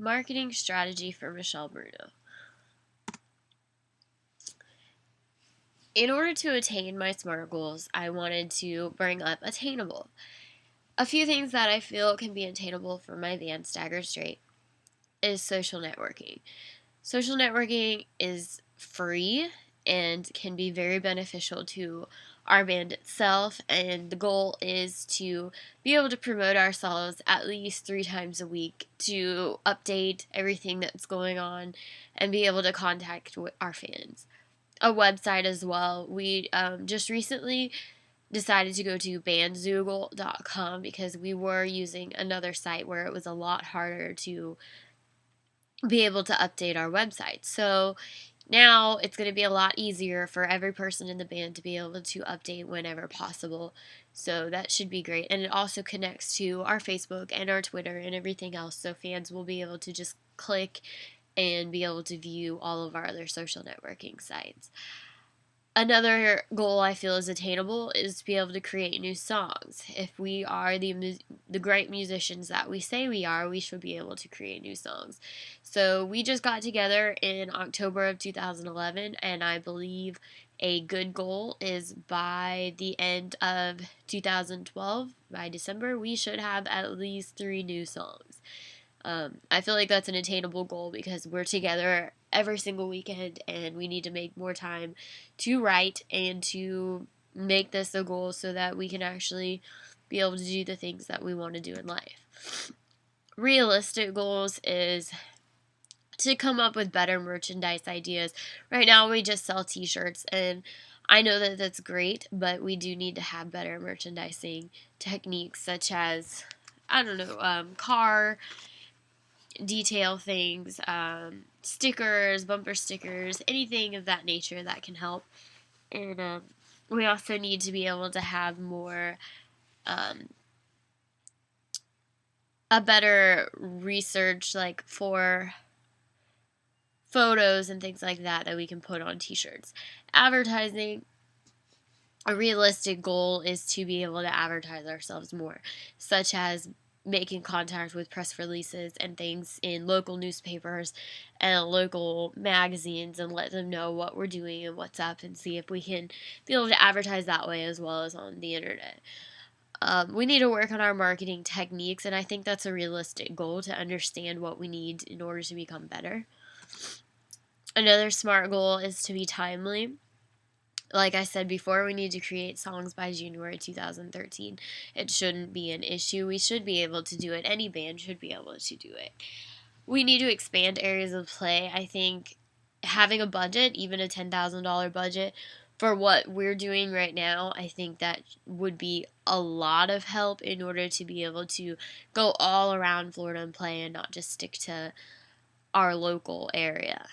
Marketing strategy for Michelle Bruno. In order to attain my SMART goals, I wanted to bring up attainable. A few things that I feel can be attainable for my band Stagger Straight is social networking. Social networking is free and can be very beneficial to our band itself, and the goal is to be able to promote ourselves at least 3 times a week to update everything that's going on and be able to contact our fans. A website as well. We just recently decided to go to bandzoogle.com because we were using another site where it was a lot harder to be able to update our website. So now it's going to be a lot easier for every person in the band to be able to update whenever possible. So that should be great. And it also connects to our Facebook and our Twitter and everything else. So fans will be able to just click and be able to view all of our other social networking sites. Another goal I feel is attainable is to be able to create new songs. If we are the great musicians that we say we are, we should be able to create new songs. So we just got together in October of 2011, and I believe a good goal is by the end of 2012, by December, we should have at least 3 new songs. I feel like that's an attainable goal because we're together every single weekend and we need to make more time to write and to make this a goal so that we can actually be able to do the things that we want to do in life. Realistic goals is to come up with better merchandise ideas. Right now we just sell t-shirts, and I know that that's great, but we do need to have better merchandising techniques such as, car detail things, stickers, bumper stickers, anything of that nature that can help. And we also need to be able to have more, a better research, like for photos and things like that we can put on t-shirts. Advertising, a realistic goal is to be able to advertise ourselves more, such as making contact with press releases and things in local newspapers and local magazines and let them know what we're doing and what's up, and see if we can be able to advertise that way as well as on the internet. We need to work on our marketing techniques, and I think that's a realistic goal to understand what we need in order to become better. Another SMART goal is to be timely. Like I said before, we need to create songs by January 2013. It shouldn't be an issue. We should be able to do it. Any band should be able to do it. We need to expand areas of play. I think having a budget, even a $10,000 budget, for what we're doing right now, I think that would be a lot of help in order to be able to go all around Florida and play and not just stick to our local area.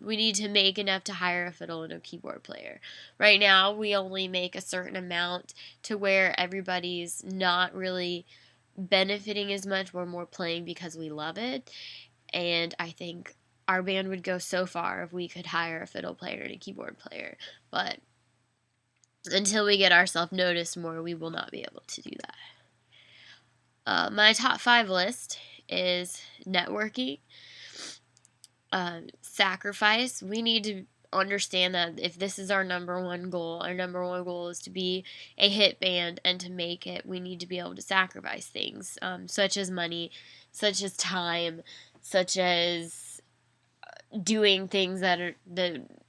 We need to make enough to hire a fiddle and a keyboard player. Right now, we only make a certain amount to where everybody's not really benefiting as much. We're more playing because we love it. And I think our band would go so far if we could hire a fiddle player and a keyboard player. But until we get ourselves noticed more, we will not be able to do that. My top 5 list is networking. Sacrifice. We need to understand that if this is our number one goal is to be a hit band and to make it, we need to be able to sacrifice things, such as money, such as time, such as doing things that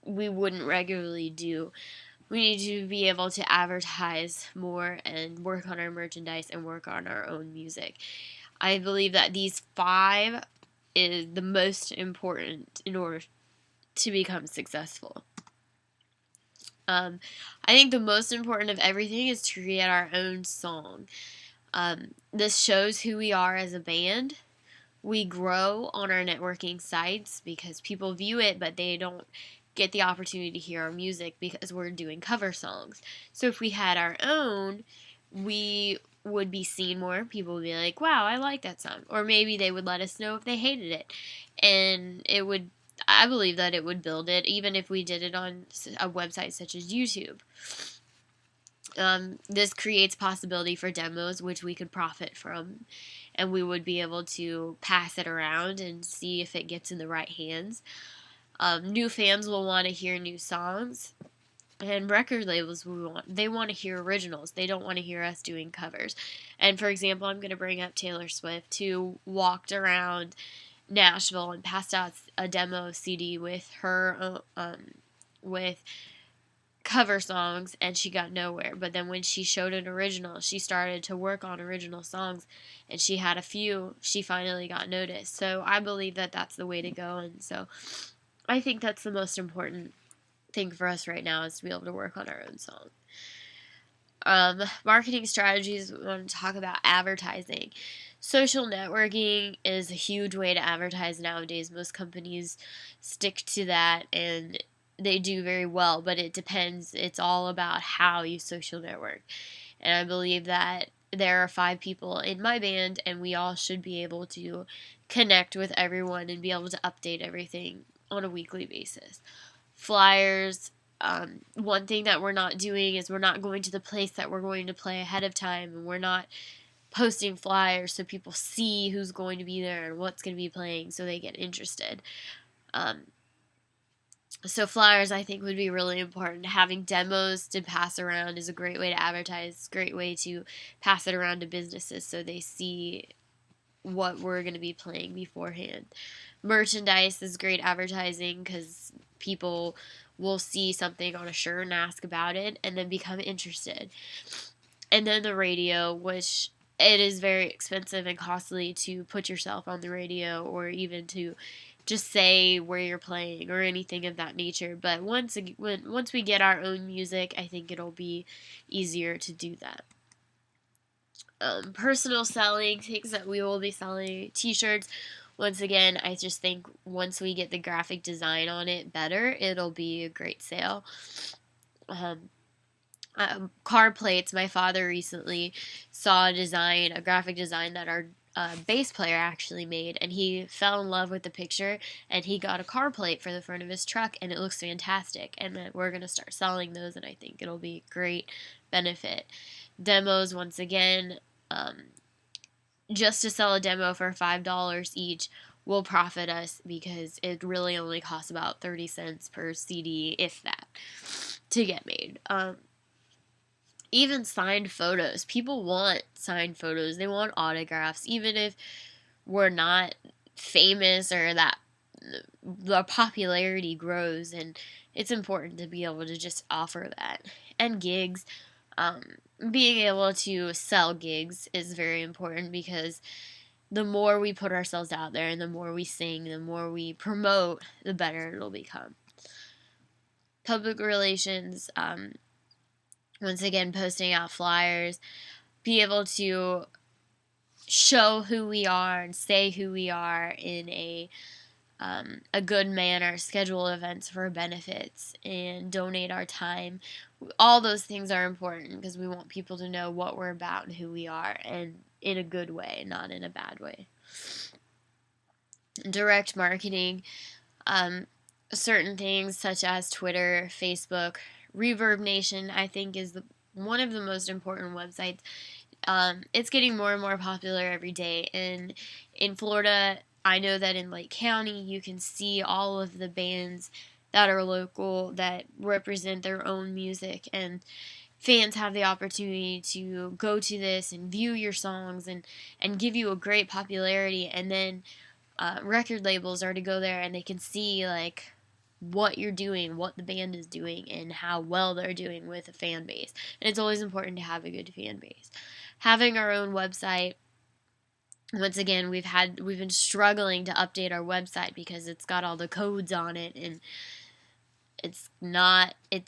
we wouldn't regularly do. We need to be able to advertise more and work on our merchandise and work on our own music. I believe that these 5 is the most important in order to become successful. I think the most important of everything is to create our own song. This shows who we are as a band. We grow on our networking sites because people view it, but they don't get the opportunity to hear our music because we're doing cover songs. So if we had our own, we would be seen more. People would be like, wow, I like that song. Or maybe they would let us know if they hated it. And I believe that it would build it, even if we did it on a website such as YouTube. This creates possibility for demos, which we could profit from, and we would be able to pass it around and see if it gets in the right hands. New fans will want to hear new songs, and record labels they want to hear originals. They don't want to hear us doing covers. And for example, I'm going to bring up Taylor Swift, who walked around Nashville and passed out a demo CD with her with cover songs, and she got nowhere. But then when she showed an original, she started to work on original songs, and she had a few. She finally got noticed. So I believe that that's the way to go, and so I think that's the most important thing for us right now, is to be able to work on our own song. Marketing strategies, we want to talk about advertising. Social networking is a huge way to advertise nowadays. Most companies stick to that, and they do very well, but it depends. It's all about how you social network. And I believe that there are 5 people in my band, and we all should be able to connect with everyone and be able to update everything on a weekly basis. Flyers. One thing that we're not doing is we're not going to the place that we're going to play ahead of time, and we're not posting flyers so people see who's going to be there and what's going to be playing so they get interested. So flyers, I think, would be really important. Having demos to pass around is a great way to advertise, great way to pass it around to businesses so they see what we're going to be playing beforehand. Merchandise is great advertising because people will see something on a shirt and ask about it and then become interested. And then the radio, which it is very expensive and costly to put yourself on the radio or even to just say where you're playing or anything of that nature. But once we get our own music, I think it'll be easier to do that. Personal selling, things that we will be selling, t-shirts. Once again, I just think once we get the graphic design on it better, it'll be a great sale. Car plates. My father recently saw a graphic design that our bass player actually made, and he fell in love with the picture, and he got a car plate for the front of his truck, and it looks fantastic. And we're going to start selling those, and I think it'll be a great benefit. Demos, once again, just to sell a demo for $5 each will profit us because it really only costs about 30 cents per CD, if that, to get made. Even signed photos. People want signed photos. They want autographs, even if we're not famous or that the popularity grows, and it's important to be able to just offer that. And gigs. Being able to sell gigs is very important because the more we put ourselves out there and the more we sing, the more we promote, the better it'll become. Public relations, once again, posting out flyers, be able to show who we are and say who we are in a good manner, schedule events for benefits, and donate our time. All those things are important because we want people to know what we're about and who we are, and in a good way, not in a bad way. Direct marketing, certain things such as Twitter, Facebook, Reverb Nation, I think is one of the most important websites. It's getting more and more popular every day, and in Florida, I know that in Lake County, you can see all of the bands that are local that represent their own music, and fans have the opportunity to go to this and view your songs and give you a great popularity, and then record labels are to go there and they can see like what you're doing, what the band is doing, and how well they're doing with a fan base. And it's always important to have a good fan base. Having our own website. Once again, we've been struggling to update our website because it's got all the codes on it, and it's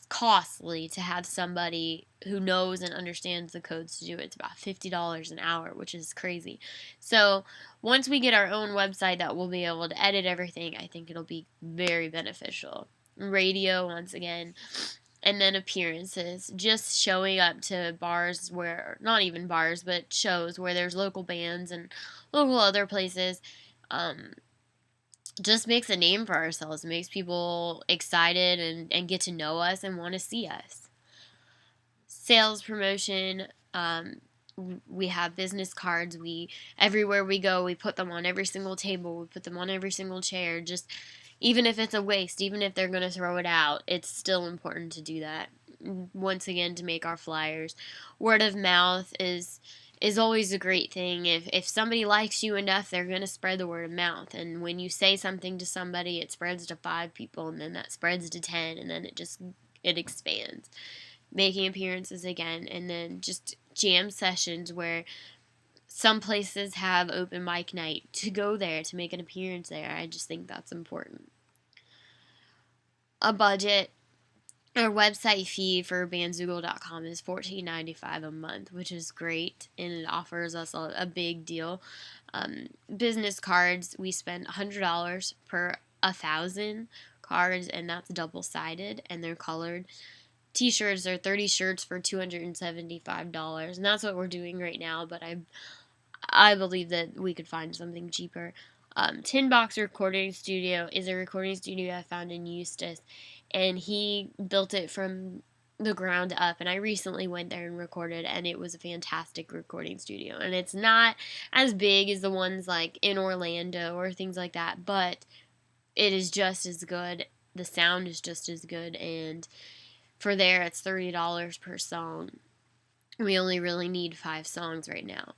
costly to have somebody who knows and understands the codes to do it. It's about $50 an hour, which is crazy. So once we get our own website that we'll be able to edit everything, I think it'll be very beneficial. Radio, once again. And then appearances, just showing up to bars where, not even bars, but shows where there's local bands and local other places, just makes a name for ourselves, makes people excited and get to know us and want to see us. sales promotion. We have business cards. Everywhere we go, we put them on every single table. We put them on every single chair. Just even if it's a waste, even if they're going to throw it out, it's still important to do that. Once again, to make our flyers. Word of mouth is always a great thing. If somebody likes you enough, they're going to spread the word of mouth. And when you say something to somebody, it spreads to 5 people, and then that spreads to 10, and then it expands. Making appearances again, and then just jam sessions where some places have open mic night. To go there, to make an appearance there, I just think that's important. A budget. Our website fee for bandzoogle.com is $14.95 a month, which is great, and it offers us a big deal. Business cards, we spend $100 per 1,000 cards, and that's double-sided, and they're colored. T-shirts are 30 shirts for $275, and that's what we're doing right now, but I believe that we could find something cheaper. Tin Box Recording Studio is a recording studio I found in Eustis, and he built it from the ground up, and I recently went there and recorded, and it was a fantastic recording studio. And it's not as big as the ones like in Orlando or things like that, but it is just as good. The sound is just as good, and for there it's $30 per song. We only really need 5 songs right now.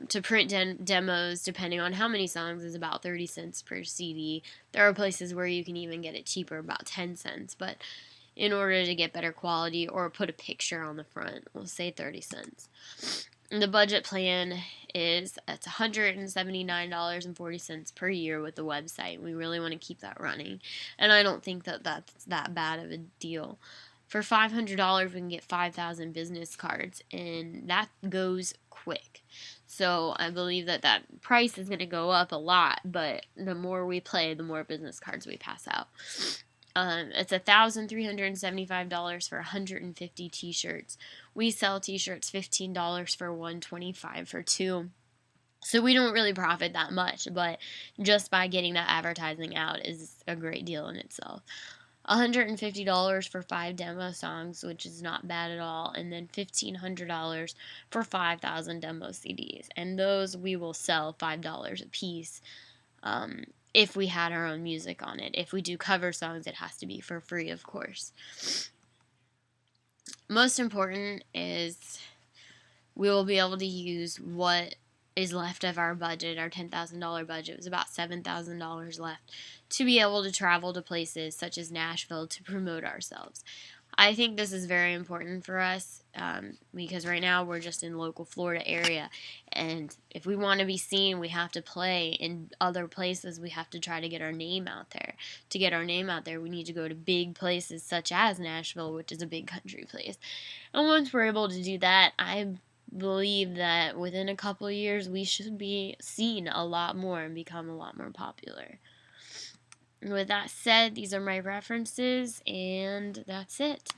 To print demos, depending on how many songs, is about 30 cents per CD. There are places where you can even get it cheaper, about 10 cents. But in order to get better quality or put a picture on the front, we'll say 30 cents. And the budget plan it's $179.40 per year with the website. We really want to keep that running. And I don't think that that's that bad of a deal. For $500, we can get 5,000 business cards, and that goes quick. So I believe that price is going to go up a lot, but the more we play, the more business cards we pass out. It's $1,375 for 150 t-shirts. We sell t-shirts $15 for 1, $25 for 2. So we don't really profit that much, but just by getting that advertising out is a great deal in itself. $150 for 5 demo songs, which is not bad at all, and then $1,500 for 5,000 demo CDs. And those we will sell $5 a piece if we had our own music on it. If we do cover songs, it has to be for free, of course. Most important is we will be able to use what is left of our budget. Our $10,000 budget was about $7,000 left to be able to travel to places such as Nashville to promote ourselves. I think this is very important for us because right now we're just in local Florida area, and if we want to be seen, we have to play in other places. We have to try to get our name out there. To get our name out there, we need to go to big places such as Nashville, which is a big country place. And once we're able to do that, I believe that within a couple of years we should be seen a lot more and become a lot more popular. And with that said, these are my references, and that's it.